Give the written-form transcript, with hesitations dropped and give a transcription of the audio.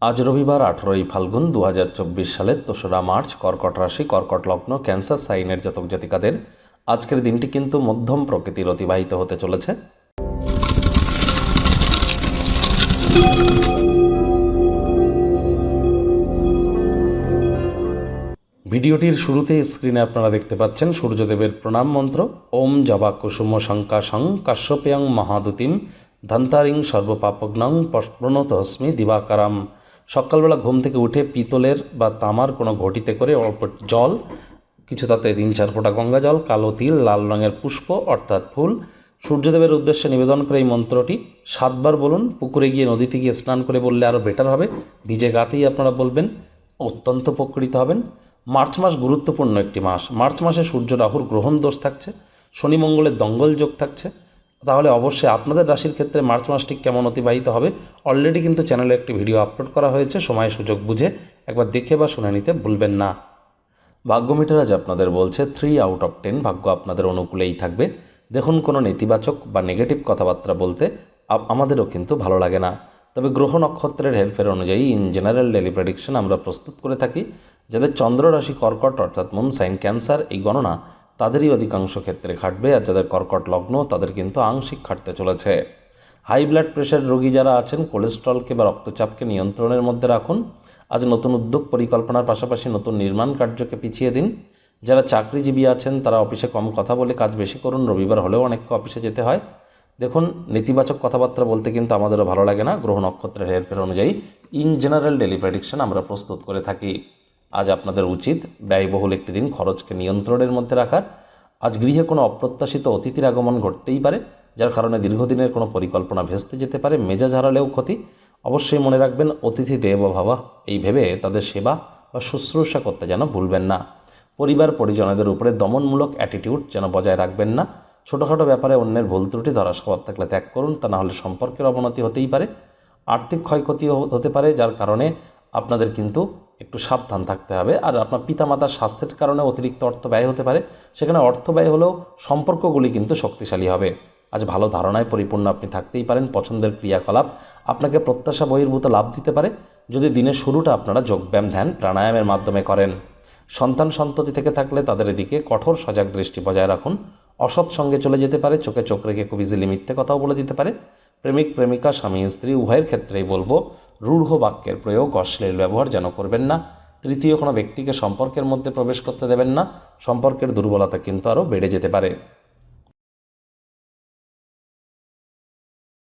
আজ রবিবার 18ই ফাল্গুন 2024 সালের 2রা মার্চ। কর্কট রাশি, কর্কট লগ্ন, ক্যান্সার সাইনের জাতক জাতিকাদের আজকের দিনটি কিন্তু মধ্যম প্রকৃতির অতিবাহিত হতে চলেছে। ভিডিওটির শুরুতে স্ক্রিনে আপনারা দেখতে পাচ্ছেন সূর্যদেবের প্রণাম মন্ত্র। ওম জবা কুসুম শঙ্কাশং কাশ্যপেয়ং মহাদুতিম ধন্তারিং সর্বপাপগ্নং প্রণতস্মি দিবাকারাম। সকালবেলা ঘুম থেকে উঠে পিতলের বা তামার কোনো ঘটিতে করে অল্প জল, কিছু তাতে 3-4 ফোঁটা গঙ্গা জল, কালো তিল, লাল রঙের পুষ্প অর্থাৎ ফুল সূর্যদেবের উদ্দেশ্যে নিবেদন করে এই মন্ত্রটি 7 বার বলুন। পুকুরে গিয়ে, নদীতে গিয়ে স্নান করে বললে আরও বেটার হবে। ভিজে গাতেই আপনারা বলবেন, অত্যন্ত উপকৃত হবেন। মার্চ মাস গুরুত্বপূর্ণ একটি মাস। মার্চ মাসে সূর্য রাহুর গ্রহণ দোষ থাকছে, শনি মঙ্গলের দঙ্গল যোগ থাকছে। তাহলে অবশ্যই আপনাদের রাশির ক্ষেত্রে মার্চ মাসটি কেমন অতিবাহিত হবে অলরেডি কিন্তু চ্যানেলে একটি ভিডিও আপলোড করা হয়েছে, সময় সুযোগ বুঝে একবার দেখে বা শুনে নিতে ভুলবেন না। ভাগ্য মিটার আজ আপনাদের বলছে 3 আউট অফ 10 ভাগ্য আপনাদের অনুকূলেই থাকবে। দেখুন, কোনো নেতিবাচক বা নেগেটিভ কথাবার্তা বলতে আমাদেরও কিন্তু ভালো লাগে না। তবে গ্রহ নক্ষত্রের হেরফের অনুযায়ী ইন জেনারেল ডেলি প্রেডিকশন আমরা প্রস্তুত করে থাকি। যাদের চন্দ্র রাশি কর্কট অর্থাৎ মুন সাইন ক্যান্সার, এই গণনা তাদেরই অধিকাংশ ক্ষেত্রে খাটবে। আর যাদের কর্কট লগ্ন তাদের কিন্তু আংশিক খাটতে চলেছে। হাই ব্লাড প্রেশার রোগী যারা আছেন, কোলেস্ট্রলকে বা রক্তচাপকে নিয়ন্ত্রণের মধ্যে রাখুন। আজ নতুন উদ্যোগ পরিকল্পনার পাশাপাশি নতুন নির্মাণ কার্যকে পিছিয়ে দিন। যারা চাকরিজীবী আছেন তারা অফিসে কম কথা বলে কাজ বেশি করুন। রবিবার হলেও অনেককে অফিসে যেতে হয়। দেখুন, নেতিবাচক কথাবার্তা বলতে কিন্তু আমাদেরও ভালো লাগে না। গ্রহ নক্ষত্রের হেরফের অনুযায়ী ইন জেনারেল ডেলি প্রেডিকশন আমরা প্রস্তুত করে থাকি। আজ আপনাদের উচিত ব্যয়বহুল একটি দিন খরচকে নিয়ন্ত্রণের মধ্যে রাখার। আজ গৃহে কোনো অপ্রত্যাশিত অতিথির আগমন ঘটতেই পারে, যার কারণে দীর্ঘদিনের কোনো পরিকল্পনা ভেস্তে যেতে পারে। মেজাজ হারালেও ক্ষতি। অবশ্যই মনে রাখবেন, অতিথি দেব ভাবা, এই ভেবে তাদের সেবা বা শুশ্রূষা করতে যেন ভুলবেন না। পরিবার পরিজনদের উপরে দমনমূলক অ্যাটিটিউড যেন বজায় রাখবেন না। ছোটোখাটো ব্যাপারে অন্যের ভুল ত্রুটি ধরার স্বভাব থাকলে ত্যাগ করুন, তা না হলে সম্পর্কের অবনতি হতেই পারে। আর্থিক ক্ষয়ক্ষতিও হতে পারে, যার কারণে আপনাদের কিন্তু একটু সাবধান থাকতে হবে। আর আপনার পিতামাতার স্বাস্থ্যের কারণে অতিরিক্ত অর্থ ব্যয় হতে পারে। সেখানে অর্থ ব্যয় হলেও সম্পর্কগুলি কিন্তু শক্তিশালী হবে। আজ ভালো ধারণায় পরিপূর্ণ আপনি থাকতেই পারেন। পছন্দের ক্রিয়াকলাপ আপনাকে প্রত্যাশা বহির্ভূত লাভ দিতে পারে, যদি দিনের শুরুটা আপনারা যোগব্যায়াম, ধ্যান, প্রাণায়ামের মাধ্যমে করেন। সন্তান সন্ততি থেকে থাকলে তাদের দিকে কঠোর সজাগ দৃষ্টি বজায় রাখুন। অসৎ সঙ্গে চলে যেতে পারে, চোখে চোখ রেখে খুব ইজিলি মিথ্যে কথাও বলে দিতে পারে। প্রেমিক প্রেমিকা, স্বামী স্ত্রী উভয়ের ক্ষেত্রেই বলবো, রূঢ় বাক্যের প্রয়োগ, অশ্লীল ব্যবহার যেন করবেন না। তৃতীয় কোনো ব্যক্তিকে সম্পর্কের মধ্যে প্রবেশ করতে দেবেন না। সম্পর্কের দুর্বলতা কিন্তু আরও বেড়ে যেতে পারে।